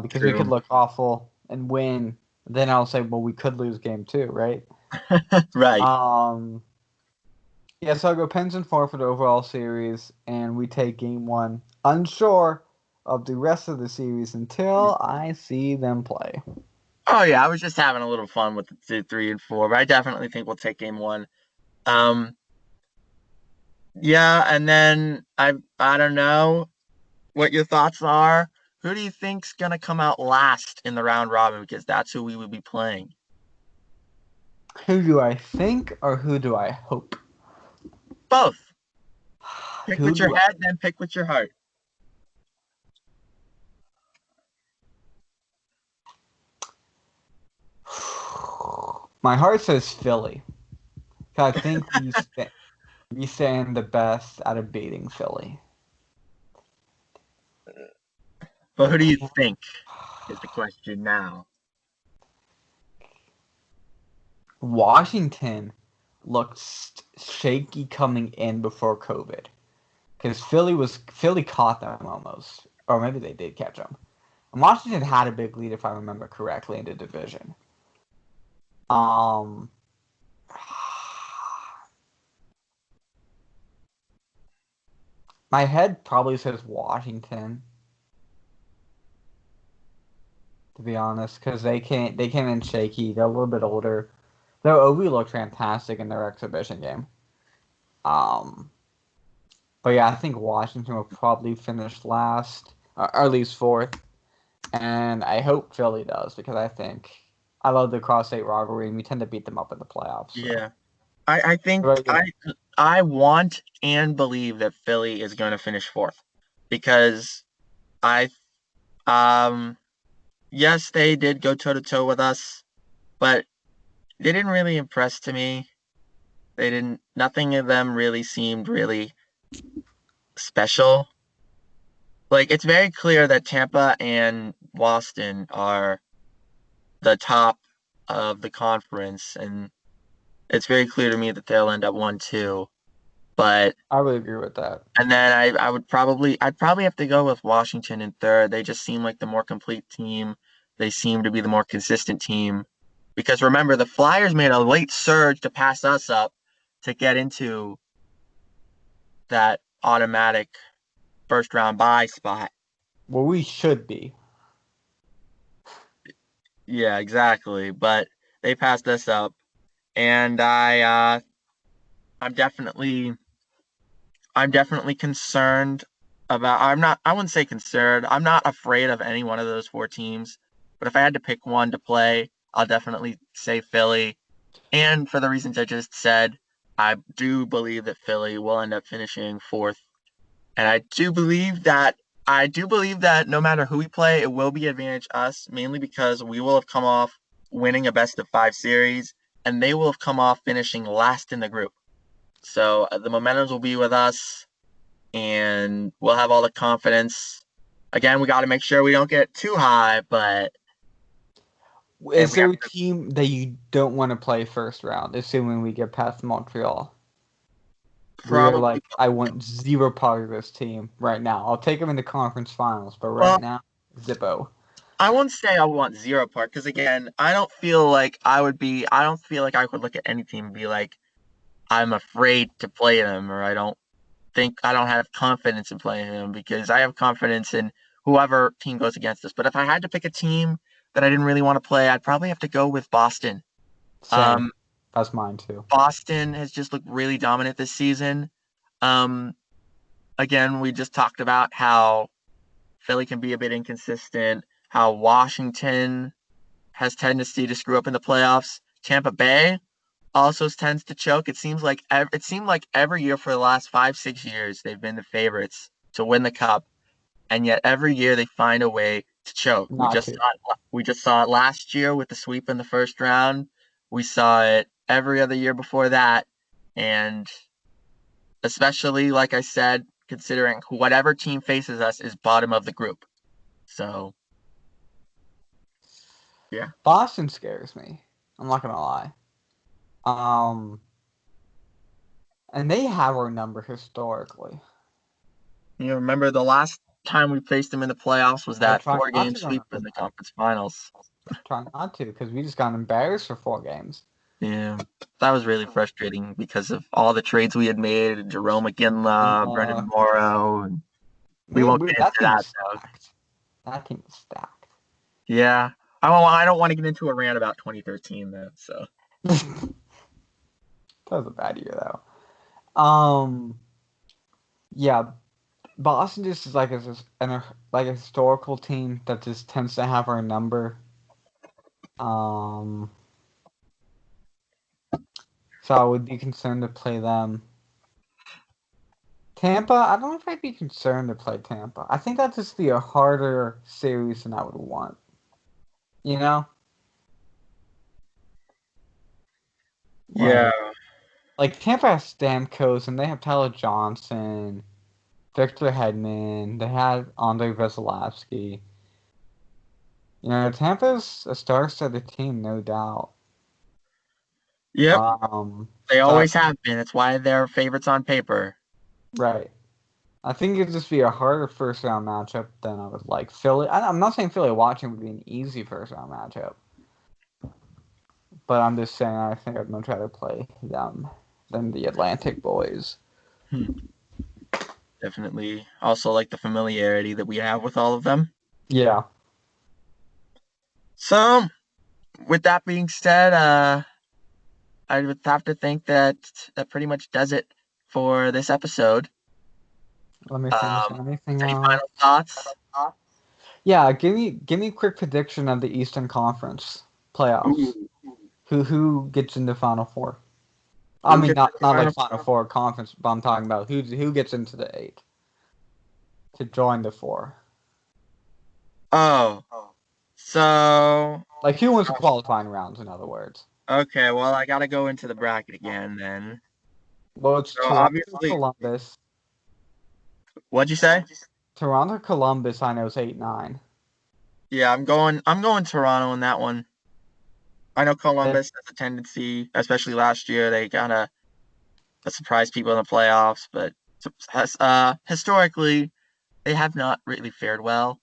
Because we could True. look awful and win. Then I'll say, well, we could lose game 2, right? Right. Um, yeah, so I'll go Pens in 4 for the overall series, and we take game 1. Unsure of the rest of the series until I see them play. Oh yeah, I was just having a little fun with the 2, 3, and 4, but I definitely think we'll take game 1. Um, yeah, and then I don't know what your thoughts are. Who do you think's gonna come out last in the round robin? Because that's who we would be playing. Who do I think or who do I hope? Both. Pick Who with your do I? head, then pick with your heart. My heart says Philly. 'Cause I think we stand the best out of beating Philly. But who do you think is the question now? Washington looked shaky coming in before COVID because Philly caught them almost, or maybe they did catch them. And Washington had a big lead if I remember correctly in the division. Um, my head probably says Washington, to be honest, because they came in shaky. They're a little bit older. Their OV looked fantastic in their exhibition game. Um, but yeah, I think Washington will probably finish last, or at least fourth. And I hope Philly does because I love the cross-state rivalry, and we tend to beat them up in the playoffs. So, Yeah. I think very good. I want and believe that Philly is going to finish fourth because I um yes, they did go toe to toe with us, but they didn't really impress to me. They didn't Nothing of them really seemed really special. Like it's very clear that Tampa and Boston are the top of the conference, and it's very clear to me that they'll end up 1-2. But I would agree with that. and then I'd probably have to go with Washington in third. They just seem like the more complete team. They seem to be the more consistent team. Because remember, the Flyers made a late surge to pass us up to get into that automatic first round bye spot. Well, we should be. Yeah, exactly. But they passed us up, and I'm definitely I'm definitely concerned about. I wouldn't say concerned. I'm not afraid of any one of those four teams. But if I had to pick one to play, I'll definitely say Philly. And for the reasons I just said, I do believe that Philly will end up finishing fourth. And I do believe that no matter who we play, it will be advantage us, mainly because we will have come off winning a best of five series, and they will have come off finishing last in the group. So the momentums will be with us, and we'll have all the confidence. Again, we got to make sure we don't get too high, but if Is we there have a team that you don't want to play first round, assuming we get past Montreal? Where you're probably, like, I want zero part of this team right now. I'll take them in the conference finals, but right well, now, Zippo. I won't say I want zero part because again, I don't feel like I could look at any team and be like, I'm afraid to play them, or I don't have confidence in playing them because I have confidence in whoever team goes against us. But if I had to pick a team that I didn't really want to play, I'd probably have to go with Boston. Same. Um, That's mine too. Boston has just looked really dominant this season. Um, Again, we just talked about how Philly can be a bit inconsistent, how Washington has tendency to screw up in the playoffs. Tampa Bay also tends to choke. It seemed like every year for the last 5, 6 years they've been the favorites to win the cup, and yet every year they find a way to choke. Not to. We just saw it last year with the sweep in the first round. We saw it every other year before that, and especially like I said, considering whatever team faces us is bottom of the group. So yeah, Boston scares me. I'm not gonna lie. Um, and they have our number historically. you remember the last time we faced them in the playoffs was I that try not four-game to sweep remember in the that. conference finals. Try not to, because we just got embarrassed for 4 games. Yeah, that was really frustrating because of all the trades we had made, Jerome And McGinley, Brendan Morrow, and we won't get into that team that is though. stacked. That team is stacked. Yeah, I don't want to get into a rant about 2013 though. So That was a bad year though. Yeah, Boston just is like a historical team that just tends to have our number. Um, so I would be concerned to play them. Tampa, I don't know if I'd be concerned to play Tampa. I think that'd just be a harder series than I would want. You know, yeah, like Tampa has Stamkos and they have Tyler Johnson, Victor Hedman. They had Andre Vasilevsky. Tampa's a star-studded team, no doubt. yep, they So always have been. That's why they're favorites on paper. right. I think it'd just be a harder first round matchup than I would like. Philly. I'm not saying Philly watching would be an easy first round matchup, but I'm just saying I think I'd much rather play them than the Atlantic boys. Hmm. Definitely. Also like the familiarity that we have with all of them. Yeah. So, with that being said, I would have to think that that pretty much does it for this episode. Let me think. Is Um, there anything any else? final thoughts? Yeah. Give me a quick prediction of the Eastern Conference playoffs. Ooh, Who gets into Final Four? I who mean, gets the not like final? Final Four conference, but I'm talking about who gets into the eight to join the four. Oh, so Like who wins the qualifying rounds? In other words. okay. Well, I gotta go into the bracket again then. Well, it's So Toronto, obviously, Columbus. what'd you say? Toronto, Columbus. I know is 8-9. Yeah, I'm going Toronto in that one. I know Then Columbus has a tendency, especially last year, they kind of surprise people in the playoffs, but historically, they have not really fared well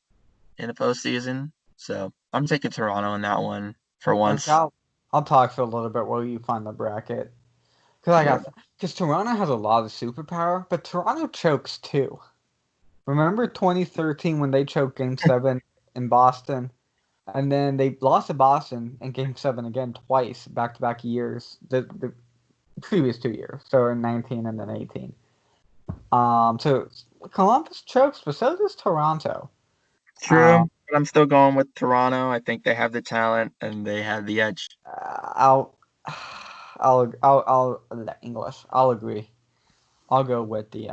in the postseason. So I'm taking Toronto in that one for okay, once. I'll talk for a little bit while you find the bracket. Because Yeah. Toronto has a lot of superpower, but Toronto chokes too. Remember 2013 when they choked Game 7 in Boston? And then they lost to Boston in Game 7 again twice, back-to-back years. The previous 2 years. So in 19 and then 18. So Columbus chokes, but so does Toronto. True, Um, but I'm still going with Toronto. I think they have the talent and they have the edge. I'll, I'll English. I'll agree. I'll go with the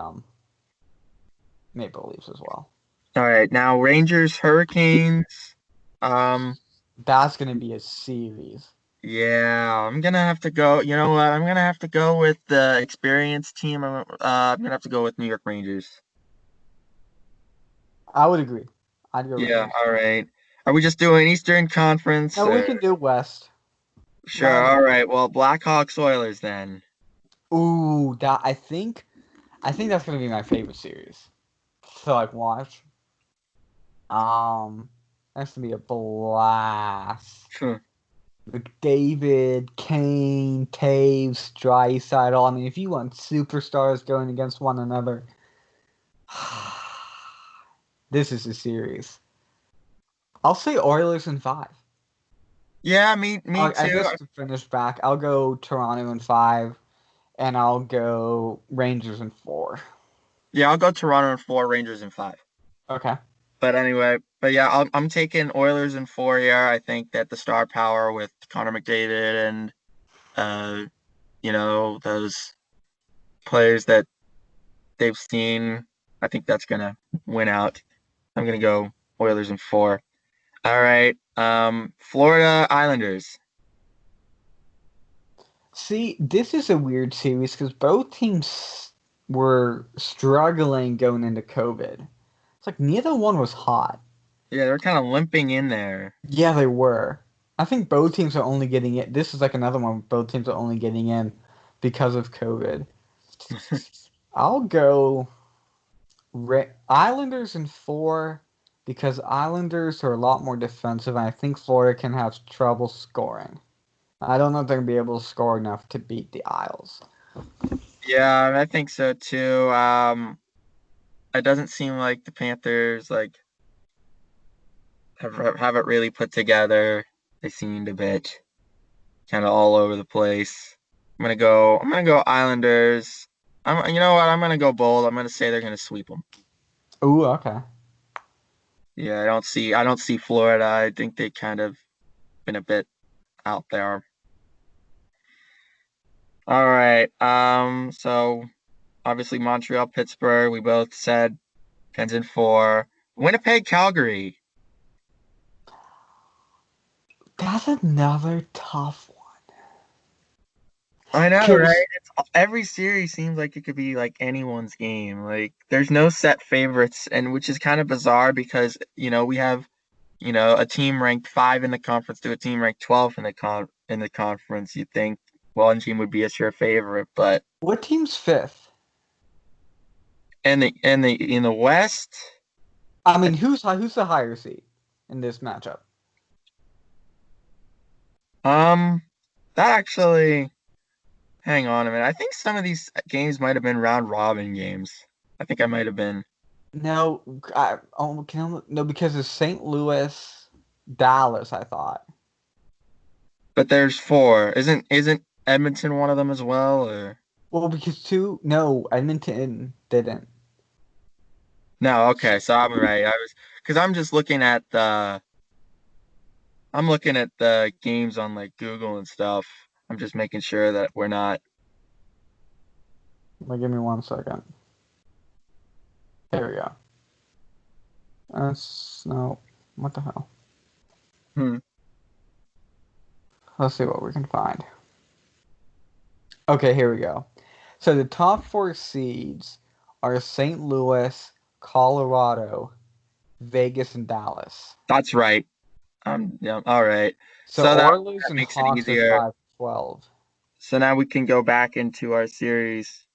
Maple Leafs as well. All right, now Rangers, Hurricanes. Um, That's gonna be a series. yeah, I'm gonna have to go. You know what? I'm gonna have to go with the experienced team. I'm gonna have to go with New York Rangers. I would agree. I'd go Yeah, Rangers. all right. Are we just doing Eastern Conference No, we or can do West. sure, Why all not? right. Well, Blackhawks Oilers then. Ooh, that I think that's gonna be my favorite series to like watch. Um, that's gonna be a blast. Hmm. McDavid, Kane, Taves, Draisaitl. I mean, if you want superstars going against one another, this is a series. I'll say Oilers in 5. Yeah, me I too. guess to finish back, I'll go Toronto in 5, and I'll go Rangers in 4. Yeah, I'll go Toronto in 4, Rangers in 5. Okay. But anyway, but yeah, I'm taking Oilers in 4 here. I think that the star power with Connor McDavid and uh, those players that they've seen, I think that's gonna win out. I'm gonna go Oilers in 4. All right. Florida Islanders. See, this is a weird series because both teams were struggling going into COVID. It's like neither one was hot. Yeah, they're kind of limping in there. Yeah, they were. I think both teams are only getting it. This is like another one. Both teams are only getting in because of COVID. I'll go Islanders in 4 because Islanders are a lot more defensive, and I think Florida can have trouble scoring. I don't know if they're gonna be able to score enough to beat the Isles. Yeah, I think so too. It doesn't seem like the Panthers like have it really put together. They seemed a bit kind of all over the place. I'm gonna go Islanders. You know what? I'm gonna go bold. I'm gonna say they're gonna sweep them. Ooh, okay. Yeah, I don't see Florida. I think they kind of been a bit out there. All right. So obviously Montreal, Pittsburgh. We both said Pens in 4. Winnipeg, Calgary. That's another tough one. I know, right? Cause Every series seems like it could be like anyone's game. Like there's no set favorites, and which is kind of bizarre because we have a team ranked 5 in the conference to a team ranked 12 in the conference. You'd think one team would be a sure favorite, but what team's fifth? in the West, I mean, who's the higher seed in this matchup? um, that actually, hang on a minute. I think some of these games might have been round robin games. I think I might have been, No, no, because it's St. Louis, Dallas. I thought. but there's 4. Isn't Edmonton one of them as well, or Well, because no, Edmonton didn't. no? Okay, so I'm right. Because I'm looking at the games on like Google and stuff. I'm just making sure that we're not. Give me 1 second. There we go. No. What the hell? Hmm. Let's see what we can find. Okay, here we go. So the top 4 seeds are St. Louis, Colorado, Vegas, and Dallas. That's right. Yeah, all right. So So that Oilers and makes it Hawks are easier. 5-12. So now we can go back into our series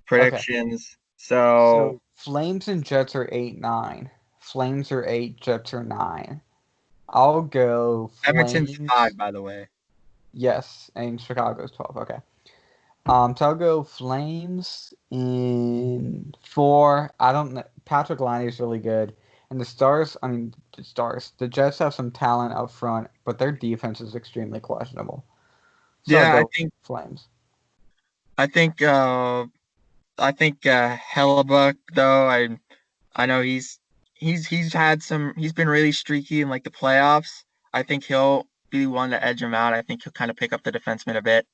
Okay. predictions. So So Flames and Jets are 8-9. Flames are 8, Jets are 9. I'll go Edmonton's Flames. 5, by the way. Yes, and Chicago's 12. Okay. So I'll go Flames in 4. I don't know. Patrick Laine is really good. And the Jets have some talent up front, but their defense is extremely questionable. So I'll Yeah, go Flames. I think Hellebuck though. I know he's been really streaky in like the playoffs. I think he'll be one to edge him out. I think he'll kind of pick up the defenseman a bit.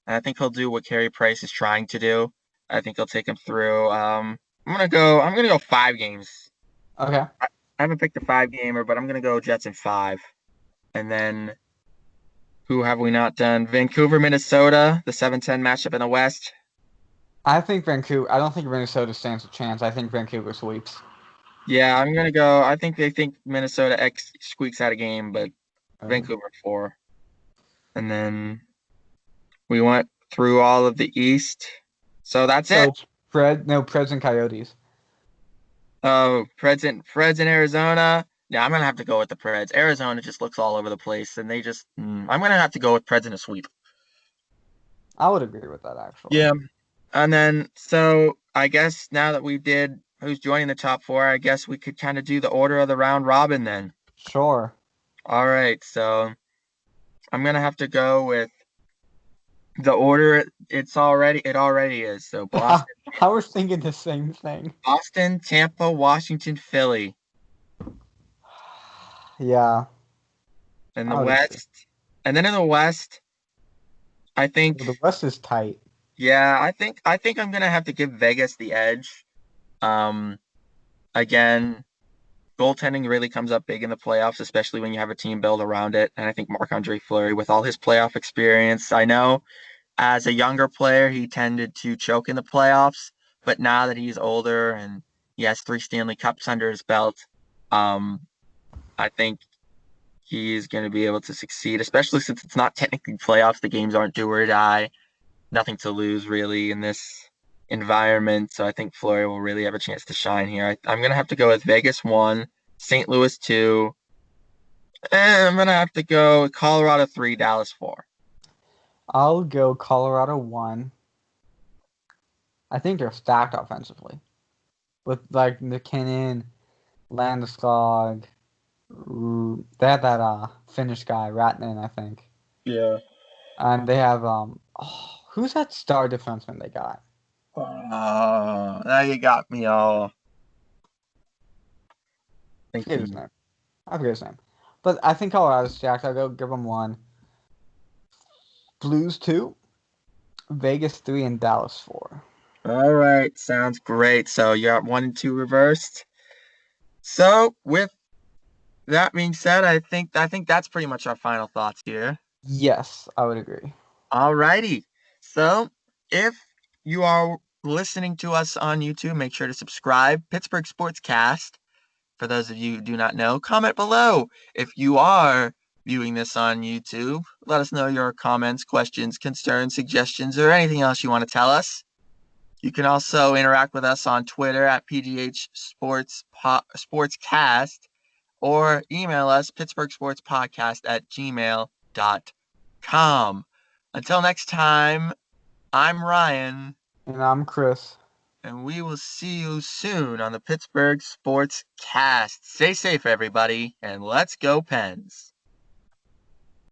And I think he'll do what Carey Price is trying to do. I think he'll take him through. I'm gonna go 5 games. Okay. I haven't picked a 5 gamer, but I'm gonna go Jets in 5. And then who have we not done? Vancouver, Minnesota, the 7-10 matchup in the West. I don't think Minnesota stands a chance. I think Vancouver sweeps. Yeah, I'm gonna go. I think they think Minnesota X squeaks out a game, but Vancouver 4. And then we went through all of the East. So that's So it. it's Preds and Coyotes. Oh, Preds in Arizona. Yeah, I'm gonna have to go with the Preds. Arizona just looks all over the place, and I'm gonna have to go with Preds in a sweep. I would agree with that actually. Yeah. And then, so I guess now that we did who's joining the top 4, I guess we could kind of do the order of the round robin then. Sure. All right, so I'm gonna have to go with the order. It already is. So I was thinking the same thing. Boston, Tampa, Washington, Philly. Yeah, In the I would agree. West, and then in the West, I think, Well, the West is tight. yeah, I think I'm gonna have to give Vegas the edge. Um, Again, goaltending really comes up big in the playoffs, especially when you have a team built around it. And I think Marc-Andre Fleury, with all his playoff experience, I know as a younger player he tended to choke in the playoffs, but now that he's older and he has 3 Stanley Cups under his belt, um, I think he's going to be able to succeed, especially since it's not technically playoffs. The games aren't do or die. Nothing to lose really in this environment. So I think Florida will really have a chance to shine here. I'm going to have to go with Vegas 1, St. Louis 2, and I'm going to have to go with Colorado 3, Dallas 4. I'll go Colorado 1. I think they're stacked offensively with like McKinnon, Landeskog. They had that Finnish guy Ratnan, I think, Yeah. and they have who's that star defenseman they got? Oh, now you got me all I forget his thinking. name. I forget his name, but I think Colorado's stacked. I'll go give them 1. Blues 2, Vegas 3, and Dallas 4. All right, sounds great. So you got 1 and 2 reversed. So with that being said, I think that's pretty much our final thoughts here. Yes, I would agree. All righty. So if you are listening to us on YouTube, make sure to subscribe. Pittsburgh Sportscast. For those of you who do not know, comment below. If you are viewing this on YouTube, let us know your comments, questions, concerns, suggestions, or anything else you want to tell us. You can also interact with us on Twitter at PGH Sportscast or email us pittsburghsportspodcast@gmail.com. Until next time, I'm Ryan, And I'm Chris. and we will see you soon on the Pittsburgh Sports Cast. Stay safe, everybody, and let's go Pens.